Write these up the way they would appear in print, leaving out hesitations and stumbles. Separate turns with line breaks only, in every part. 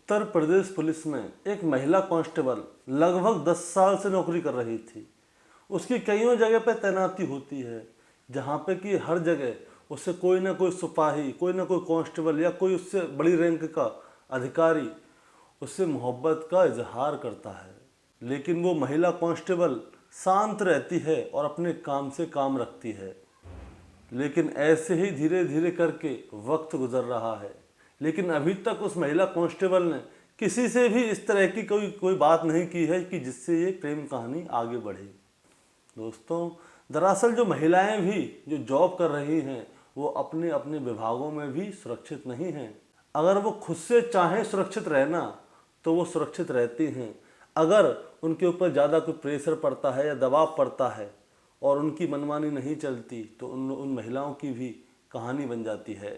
Uttar Pradesh police में एक महिला कांस्टेबल लगभग 10 साल से नौकरी कर रही थी। उसकी कईयों जगह पर तैनाती होती है, जहाँ पे कि हर जगह उससे कोई ना कोई सिपाही, कोई ना कोई कांस्टेबल या कोई उससे बड़ी रैंक का अधिकारी उससे मोहब्बत का इजहार करता है। लेकिन वो महिला कांस्टेबल शांत रहती है और अपने काम से काम रखती है। लेकिन ऐसे ही धीरे धीरे करके वक्त गुजर रहा है, लेकिन अभी तक उस महिला कांस्टेबल ने किसी से भी इस तरह की कोई बात नहीं की है कि जिससे ये प्रेम कहानी आगे बढ़े। दोस्तों, दरअसल जो महिलाएं भी जो जॉब कर रही हैं वो अपने अपने विभागों में भी सुरक्षित नहीं हैं। अगर वो खुद से चाहें सुरक्षित रहना तो वो सुरक्षित रहती हैं। अगर उनके ऊपर ज़्यादा कोई प्रेशर पड़ता है या दबाव पड़ता है और उनकी मनमानी नहीं चलती तो उन महिलाओं की भी कहानी बन जाती है।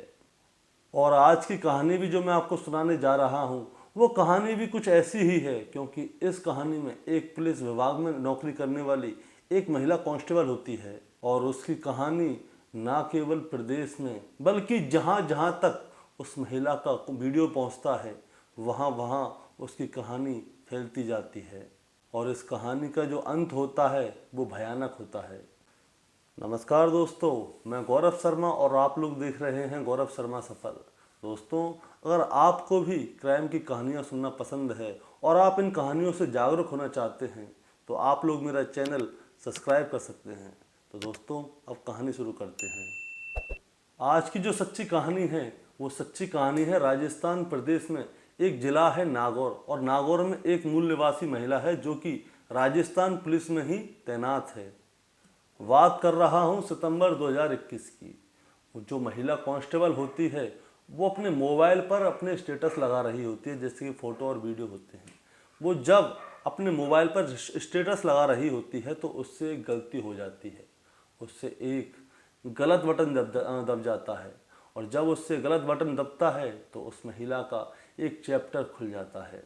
और आज की कहानी भी जो मैं आपको सुनाने जा रहा हूँ वो कहानी भी कुछ ऐसी ही है, क्योंकि इस कहानी में एक पुलिस विभाग में नौकरी करने वाली एक महिला कांस्टेबल होती है और उसकी कहानी ना केवल प्रदेश में बल्कि जहाँ जहाँ तक उस महिला का वीडियो पहुँचता है वहाँ वहाँ उसकी कहानी फैलती जाती है और इस कहानी का जो अंत होता है वो भयानक होता है। नमस्कार दोस्तों, मैं गौरव शर्मा और आप लोग देख रहे हैं गौरव शर्मा सफल। दोस्तों, अगर आपको भी क्राइम की कहानियाँ सुनना पसंद है और आप इन कहानियों से जागरूक होना चाहते हैं तो आप लोग मेरा चैनल सब्सक्राइब कर सकते हैं। तो दोस्तों, अब कहानी शुरू करते हैं। आज की जो सच्ची कहानी है वो सच्ची कहानी है राजस्थान प्रदेश में एक जिला है नागौर, और नागौर में एक मूल निवासी महिला है जो कि राजस्थान पुलिस में ही तैनात है। बात कर रहा हूँ सितंबर 2021 की। जो महिला कांस्टेबल होती है वो अपने मोबाइल पर अपने स्टेटस लगा रही होती है, जैसे कि फ़ोटो और वीडियो होते हैं। वो जब अपने मोबाइल पर स्टेटस लगा रही होती है तो उससे एक गलती हो जाती है, उससे एक गलत बटन दब जाता है, और जब उससे गलत बटन दबता है तो उस महिला का एक चैप्टर खुल जाता है।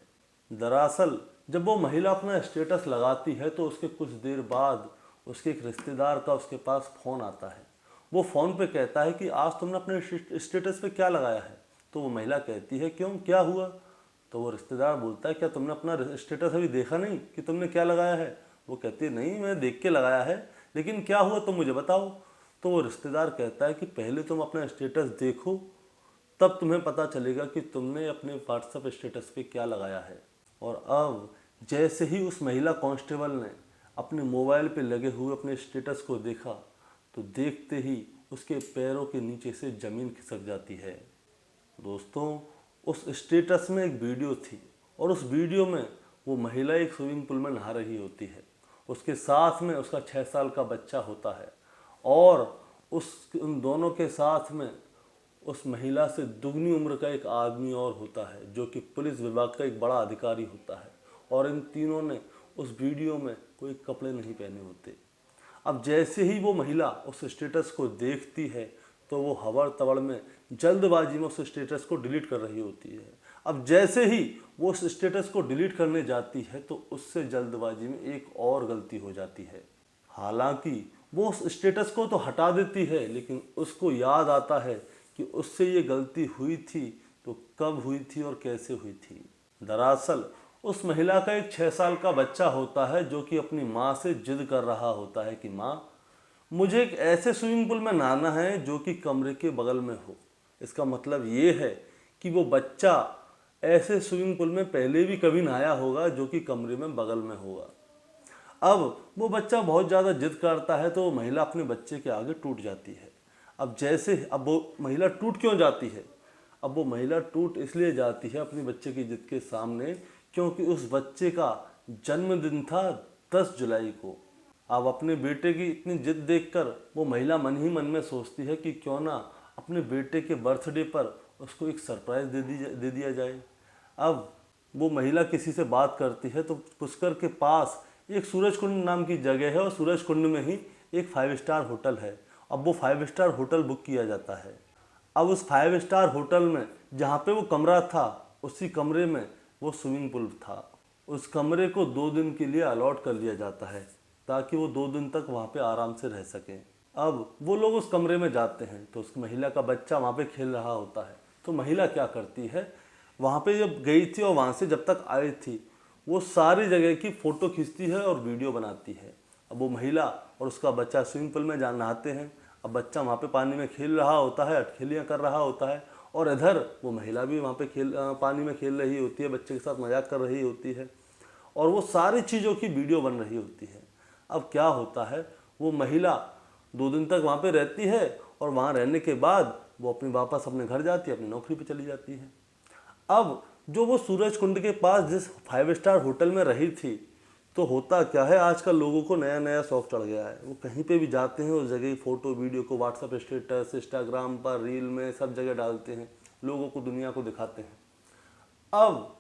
दरअसल जब वो महिला अपना स्टेटस लगाती है तो उसके कुछ देर बाद उसके एक रिश्तेदार का उसके पास फ़ोन आता है। वो फ़ोन पे कहता है कि आज तुमने अपने स्टेटस पे क्या लगाया है। तो वो महिला कहती है क्यों, क्या हुआ। तो वो रिश्तेदार बोलता है क्या तुमने अपना स्टेटस अभी देखा नहीं कि तुमने क्या लगाया है। वो कहती है नहीं, मैं देख के लगाया है, लेकिन क्या हुआ तुम मुझे बताओ। तो वो रिश्तेदार कहता है कि पहले तुम अपना स्टेटस देखो, तब तुम्हें पता चलेगा कि तुमने अपने व्हाट्सएप स्टेटस पे क्या लगाया है। और अब जैसे ही उस महिला कांस्टेबल ने अपने मोबाइल पे लगे हुए अपने स्टेटस को देखा तो देखते ही उसके पैरों के नीचे से ज़मीन खिसक जाती है। दोस्तों, उस स्टेटस में एक वीडियो थी और उस वीडियो में वो महिला एक स्विमिंग पूल में नहा रही होती है। उसके साथ में उसका 6 साल का बच्चा होता है और उन दोनों के साथ में उस महिला से दुगनी उम्र का एक आदमी और होता है जो कि पुलिस विभाग का एक बड़ा अधिकारी होता है, और इन तीनों ने उस वीडियो में कोई कपड़े नहीं पहने होते। अब जैसे ही वो महिला उस स्टेटस को देखती है तो वो हवड़ तवड़ में जल्दबाजी में उस स्टेटस को डिलीट कर रही होती है। अब जैसे ही वो उस स्टेटस को डिलीट करने जाती है तो उससे जल्दबाजी में एक और गलती हो जाती है। हालांकि वो उस स्टेटस को तो हटा देती है, लेकिन उसको याद आता है कि उससे ये गलती हुई थी तो कब हुई थी और कैसे हुई थी। दरअसल उस महिला का एक 6 साल का बच्चा होता है जो कि अपनी माँ से जिद कर रहा होता है कि माँ, मुझे एक ऐसे स्विमिंग पूल में नहाना है जो कि कमरे के बगल में हो। इसका मतलब ये है कि वो बच्चा ऐसे स्विमिंग पूल में पहले भी कभी नहाया होगा जो कि कमरे में बगल में होगा। अब वो बच्चा बहुत ज़्यादा जिद करता है तो वो महिला अपने बच्चे के आगे टूट जाती है। अब वो महिला टूट क्यों जाती है? अब वो महिला टूट इसलिए जाती है अपने बच्चे की जिद के सामने, क्योंकि उस बच्चे का जन्मदिन था 10 जुलाई को। अब अपने बेटे की इतनी जिद देखकर वो महिला मन ही मन में सोचती है कि क्यों ना अपने बेटे के बर्थडे पर उसको एक सरप्राइज़ दे दिया जाए। अब वो महिला किसी से बात करती है तो पुष्कर के पास एक सूरज कुंड नाम की जगह है और सूरज कुंड में ही एक 5 स्टार होटल है। अब वो 5 स्टार होटल बुक किया जाता है। अब उस 5 स्टार होटल में जहाँ पे वो कमरा था उसी कमरे में वो स्विमिंग पूल था। उस कमरे को 2 दिन के लिए अलॉट कर दिया जाता है ताकि वो 2 दिन तक वहाँ पे आराम से रह सकें। अब वो लोग उस कमरे में जाते हैं तो उस महिला का बच्चा वहाँ पे खेल रहा होता है। तो महिला क्या करती है, वहाँ पे जब गई थी और वहाँ से जब तक आई थी, वो सारी जगह की फ़ोटो खींचती है और वीडियो बनाती है। अब वो महिला और उसका बच्चा स्विमिंग पूल में जान नहाते हैं। अब बच्चा वहाँ पे पानी में खेल रहा होता है, अटखेलियाँ कर रहा होता है, और इधर वो महिला भी वहाँ पे पानी में खेल रही होती है, बच्चे के साथ मजाक कर रही होती है, और वो सारी चीज़ों की वीडियो बन रही होती है। अब क्या होता है, वो महिला 2 दिन तक वहाँ पे रहती है और वहाँ रहने के बाद वो वापस अपने घर जाती है, अपनी नौकरी पे चली जाती है। अब जो वो सूरज कुंड के पास जिस 5 स्टार होटल में रही थी, तो होता क्या है, आजकल लोगों को नया नया शौक चढ़ गया है। वो कहीं पे भी जाते हैं उस जगह की फ़ोटो वीडियो को व्हाट्सएप स्टेटस, इंस्टाग्राम पर, रील में, सब जगह डालते हैं, लोगों को, दुनिया को दिखाते हैं। अब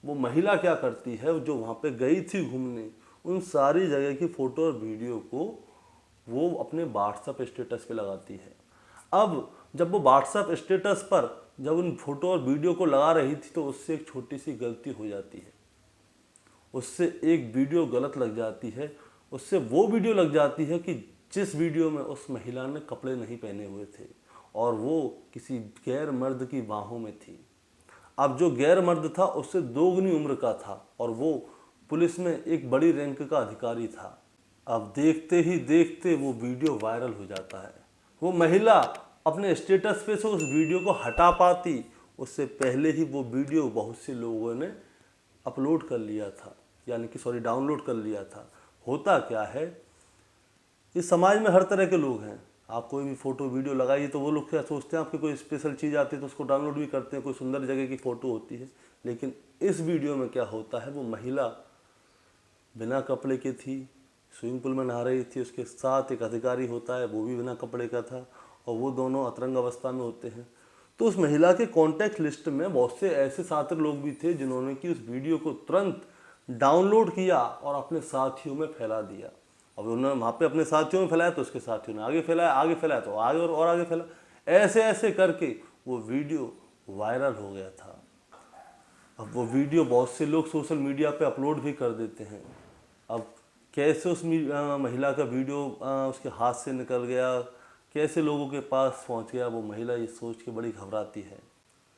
वो महिला क्या करती है, जो वहाँ पे गई थी घूमने, उन सारी जगह की फ़ोटो और वीडियो को वो अपने व्हाट्सएप स्टेटस पे लगाती है। अब जब वो व्हाट्सएप स्टेटस पर जब उन फोटो और वीडियो को लगा रही थी, तो उससे एक छोटी सी गलती हो जाती है, उससे एक वीडियो गलत लग जाती है। उससे वो वीडियो लग जाती है कि जिस वीडियो में उस महिला ने कपड़े नहीं पहने हुए थे और वो किसी गैर मर्द की बाहों में थी। अब जो गैर मर्द था उससे 2 गुनी उम्र का था और वो पुलिस में एक बड़ी रैंक का अधिकारी था। अब देखते ही देखते वो वीडियो वायरल हो जाता है। वो महिला अपने स्टेटस पे से उस वीडियो को हटा पाती, उससे पहले ही वो वीडियो बहुत से लोगों ने अपलोड कर लिया था, यानी कि सॉरी डाउनलोड कर लिया था। होता क्या है, इस समाज में हर तरह के लोग हैं। आप कोई भी फ़ोटो वीडियो लगाइए तो वो लोग क्या सोचते हैं, आपकी कोई स्पेशल चीज़ आती है तो उसको डाउनलोड भी करते हैं, कोई सुंदर जगह की फ़ोटो होती है। लेकिन इस वीडियो में क्या होता है, वो महिला बिना कपड़े की थी, स्विमिंग पूल में नहा रही थी, उसके साथ एक अधिकारी होता है, वो भी बिना कपड़े का था, और वो दोनों अतरंग अवस्था में होते हैं। तो उस महिला के कॉन्टैक्ट लिस्ट में बहुत से ऐसे छात्र लोग भी थे जिन्होंने कि उस वीडियो को तुरंत डाउनलोड किया और अपने साथियों में फैला दिया। अब उन्होंने वहाँ पे अपने साथियों में फैलाया तो उसके साथियों ने आगे फैलाया तो आगे और आगे फैला, ऐसे ऐसे करके वो वीडियो वायरल हो गया था। अब वो वीडियो बहुत से लोग सोशल मीडिया पे अपलोड भी कर देते हैं। अब कैसे उस महिला का वीडियो उसके हाथ से निकल गया, कैसे लोगों के पास पहुंच गया, वो महिला ये सोच के बड़ी घबराती है।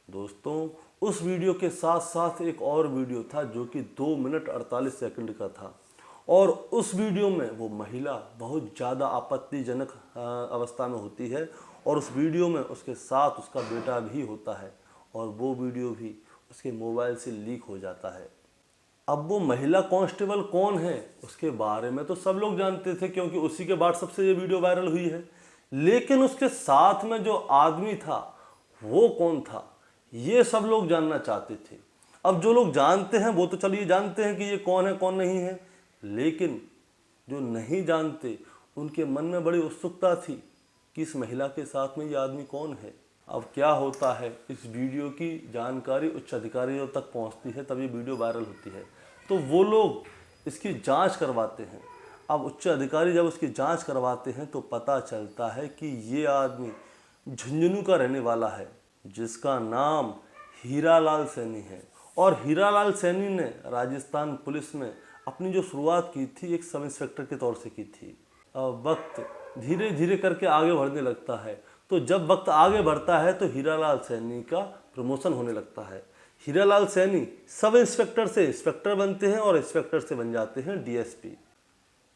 दोस्तों, उस वीडियो के साथ साथ एक और वीडियो था जो कि 2 मिनट 48 सेकंड का था, और उस वीडियो में वो महिला बहुत ज़्यादा आपत्तिजनक अवस्था में होती है, और उस वीडियो में उसके साथ उसका बेटा भी होता है, और वो वीडियो भी उसके मोबाइल से लीक हो जाता है। अब वो महिला कांस्टेबल कौन है, उसके बारे में तो सब लोग जानते थे क्योंकि उसी के व्हाट्सएप से ये वीडियो वायरल हुई है। लेकिन उसके साथ में जो आदमी था वो कौन था, ये सब लोग जानना चाहते थे। अब जो लोग जानते हैं वो तो चलिए जानते हैं कि ये कौन है कौन नहीं है, लेकिन जो नहीं जानते उनके मन में बड़ी उत्सुकता थी कि इस महिला के साथ में ये आदमी कौन है। अब क्या होता है, इस वीडियो की जानकारी उच्च अधिकारियों तक पहुंचती है, तब ये वीडियो वायरल होती है। तो वो लोग इसकी जांच करवाते हैं। अब उच्च अधिकारी जब उसकी जांच करवाते हैं तो पता चलता है कि ये आदमी झुंझुनू का रहने वाला है, जिसका नाम हीरालाल सैनी है। और हीरालाल सैनी ने राजस्थान पुलिस में अपनी जो शुरुआत की थी एक सब इंस्पेक्टर के तौर से की थी। अब वक्त धीरे धीरे करके आगे बढ़ने लगता है, तो जब वक्त आगे बढ़ता है तो हीरालाल सैनी का प्रमोशन होने लगता है। हीरालाल सैनी सब इंस्पेक्टर से इंस्पेक्टर बनते हैं और इंस्पेक्टर से बन जाते हैं डीएसपी।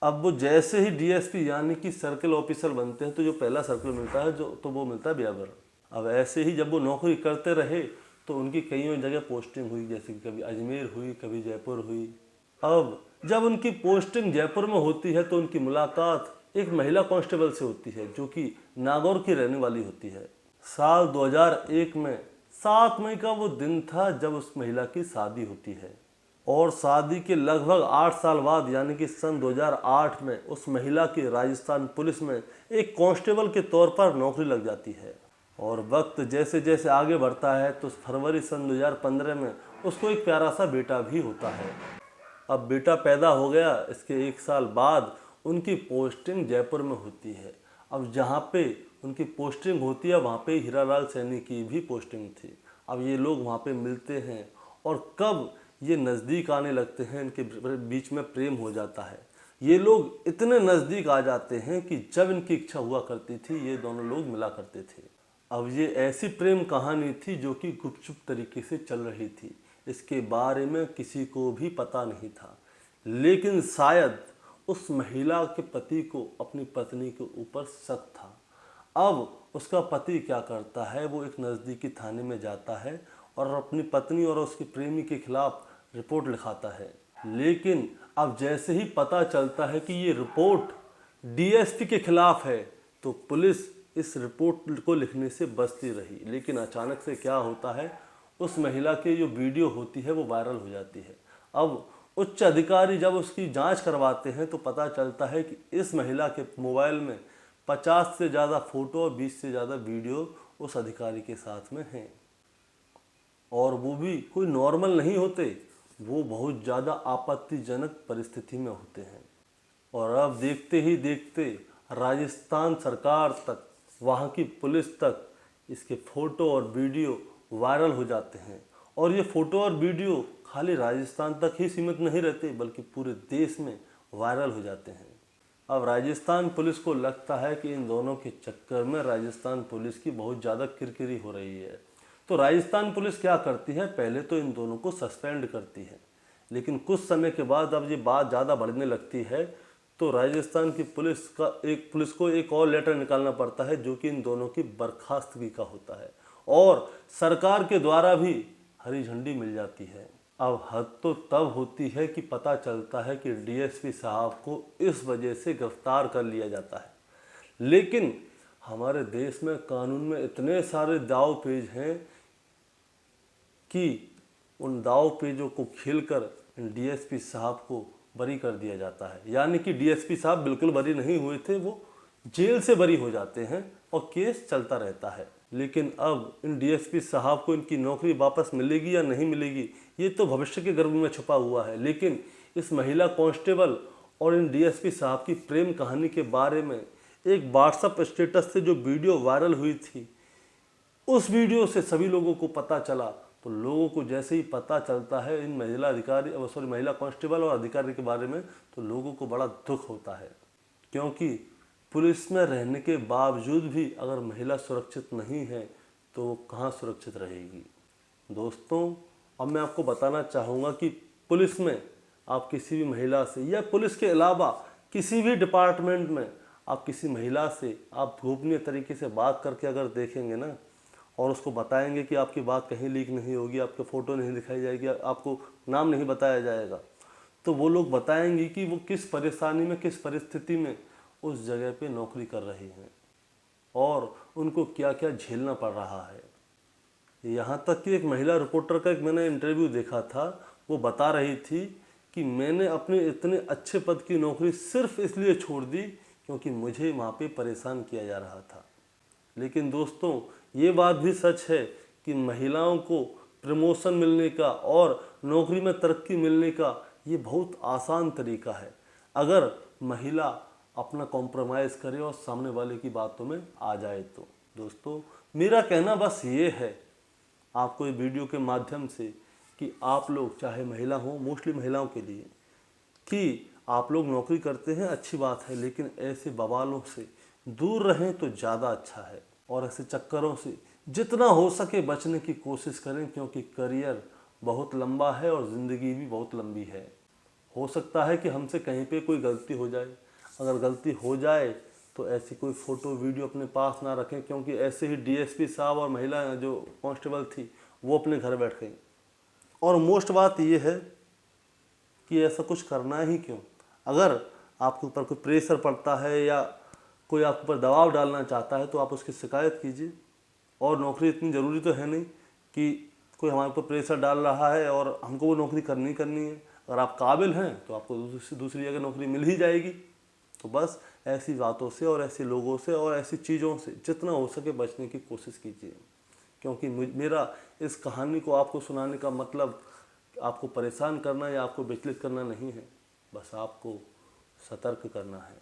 अब वो जैसे ही डीएसपी यानी कि सर्कल ऑफिसर बनते हैं तो जो पहला सर्कल मिलता है तो वो मिलता है ब्यावर। अब ऐसे ही जब वो नौकरी करते रहे तो उनकी कईयों जगह पोस्टिंग हुई, जैसे कि कभी अजमेर हुई, कभी जयपुर हुई। अब जब उनकी पोस्टिंग जयपुर में होती है तो उनकी मुलाकात एक महिला कांस्टेबल से होती है जो कि नागौर की रहने वाली होती है। साल 2001 में 7 मई का वो दिन था जब उस महिला की शादी होती है, और शादी के लगभग 8 साल बाद यानी कि सन 2008 में उस महिला की राजस्थान पुलिस में एक कांस्टेबल के तौर पर नौकरी लग जाती है। और वक्त जैसे जैसे आगे बढ़ता है तो फरवरी सन 2015 में उसको एक प्यारा सा बेटा भी होता है। अब बेटा पैदा हो गया, इसके 1 साल बाद उनकी पोस्टिंग जयपुर में होती है। अब जहाँ पे उनकी पोस्टिंग होती है वहाँ पे हीरालाल सैनी की भी पोस्टिंग थी। अब ये लोग वहाँ पे मिलते हैं और कब ये नज़दीक आने लगते हैं, इनके बीच में प्रेम हो जाता है। ये लोग इतने नज़दीक आ जाते हैं कि जब इनकी इच्छा हुआ करती थी ये दोनों लोग मिला करते थे। अब ये ऐसी प्रेम कहानी थी जो कि गुपचुप तरीके से चल रही थी। इसके बारे में किसी को भी पता नहीं था, लेकिन शायद उस महिला के पति को अपनी पत्नी के ऊपर शक था। अब उसका पति क्या करता है, वो एक नज़दीकी थाने में जाता है और अपनी पत्नी और उसके प्रेमी के खिलाफ रिपोर्ट लिखाता है। लेकिन अब जैसे ही पता चलता है कि ये रिपोर्ट डीएसपी के खिलाफ है, तो पुलिस इस रिपोर्ट को लिखने से बचती रही। लेकिन अचानक से क्या होता है, उस महिला की जो वीडियो होती है वो वायरल हो जाती है। अब उच्च अधिकारी जब उसकी जांच करवाते हैं तो पता चलता है कि इस महिला के मोबाइल में 50 से ज़्यादा फ़ोटो और 20 से ज़्यादा वीडियो उस अधिकारी के साथ में हैं, और वो भी कोई नॉर्मल नहीं होते, वो बहुत ज़्यादा आपत्तिजनक परिस्थिति में होते हैं। और अब देखते ही देखते राजस्थान सरकार तक, वहाँ की पुलिस तक इसके फ़ोटो और वीडियो वायरल हो जाते हैं। और ये फ़ोटो और वीडियो खाली राजस्थान तक ही सीमित नहीं रहते, बल्कि पूरे देश में वायरल हो जाते हैं। अब राजस्थान पुलिस को लगता है कि इन दोनों के चक्कर में राजस्थान पुलिस की बहुत ज़्यादा किरकिरी हो रही है। तो राजस्थान पुलिस क्या करती है, पहले तो इन दोनों को सस्पेंड करती है। लेकिन कुछ समय के बाद अब ये बात ज़्यादा बढ़ने लगती है, तो राजस्थान की पुलिस को एक और लेटर निकालना पड़ता है, जो कि इन दोनों की बर्खास्तगी का होता है, और सरकार के द्वारा भी हरी झंडी मिल जाती है। अब हद तो तब होती है कि पता चलता है कि डीएसपी साहब को इस वजह से गिरफ्तार कर लिया जाता है। लेकिन हमारे देश में कानून में इतने सारे दाव पेच हैं कि उन दाव पेचों को खेलकर इन डीएसपी साहब को बरी कर दिया जाता है। यानी कि डीएसपी साहब बिल्कुल बरी नहीं हुए थे, वो जेल से बरी हो जाते हैं और केस चलता रहता है। लेकिन अब इन डीएसपी साहब को इनकी नौकरी वापस मिलेगी या नहीं मिलेगी, ये तो भविष्य के गर्भ में छुपा हुआ है। लेकिन इस महिला कांस्टेबल और इन डीएसपी साहब की प्रेम कहानी के बारे में एक व्हाट्सएप स्टेटस से जो वीडियो वायरल हुई थी, उस वीडियो से सभी लोगों को पता चला। तो लोगों को जैसे ही पता चलता है इन महिला कांस्टेबल और अधिकारी के बारे में, तो लोगों को बड़ा दुख होता है, क्योंकि पुलिस में रहने के बावजूद भी अगर महिला सुरक्षित नहीं है तो वो कहाँ सुरक्षित रहेगी। दोस्तों, अब मैं आपको बताना चाहूँगा कि पुलिस में आप किसी भी महिला से, या पुलिस के अलावा किसी भी डिपार्टमेंट में आप किसी महिला से आप गोपनीय तरीके से बात करके अगर देखेंगे ना, और उसको बताएंगे कि आपकी बात कहीं लीक नहीं होगी, आपके फ़ोटो नहीं दिखाई जाएगी, आपको नाम नहीं बताया जाएगा, तो वो लोग बताएंगे कि वो किस परेशानी में, किस परिस्थिति में उस जगह पे नौकरी कर रही हैं और उनको क्या क्या झेलना पड़ रहा है। यहाँ तक कि एक महिला रिपोर्टर का एक मैंने इंटरव्यू देखा था, वो बता रही थी कि मैंने अपने इतने अच्छे पद की नौकरी सिर्फ इसलिए छोड़ दी क्योंकि मुझे वहाँ पे परेशान किया जा रहा था। लेकिन दोस्तों, ये बात भी सच है कि महिलाओं को प्रमोशन मिलने का और नौकरी में तरक्की मिलने का ये बहुत आसान तरीका है, अगर महिला अपना कॉम्प्रोमाइज़ करे और सामने वाले की बातों में आ जाए। तो दोस्तों, मेरा कहना बस ये है आपको ये वीडियो के माध्यम से कि आप लोग, चाहे महिला हो, मोस्टली महिलाओं के लिए, कि आप लोग नौकरी करते हैं, अच्छी बात है, लेकिन ऐसे बवालों से दूर रहें तो ज़्यादा अच्छा है, और ऐसे चक्करों से जितना हो सके बचने की कोशिश करें, क्योंकि करियर बहुत लंबा है और ज़िंदगी भी बहुत लंबी है। हो सकता है कि हमसे कहीं पे कोई गलती हो जाए, अगर गलती हो जाए तो ऐसी कोई फ़ोटो वीडियो अपने पास ना रखें, क्योंकि ऐसे ही डीएसपी साहब और महिला जो कांस्टेबल थी वो अपने घर बैठ गई। और मोस्ट बात ये है कि ऐसा कुछ करना ही क्यों। अगर आपके ऊपर कोई प्रेशर पड़ता है या कोई आपके ऊपर दबाव डालना चाहता है तो आप उसकी शिकायत कीजिए। और नौकरी इतनी ज़रूरी तो है नहीं कि कोई हमारे ऊपर प्रेशर डाल रहा है और हमको वो नौकरी करनी है। अगर आप काबिल हैं तो आपको दूसरी जगह नौकरी मिल ही जाएगी। तो बस ऐसी बातों से और ऐसे लोगों से और ऐसी चीज़ों से जितना हो सके बचने की कोशिश कीजिए, क्योंकि मेरा इस कहानी को आपको सुनाने का मतलब आपको परेशान करना या आपको विचलित करना नहीं है, बस आपको सतर्क करना है।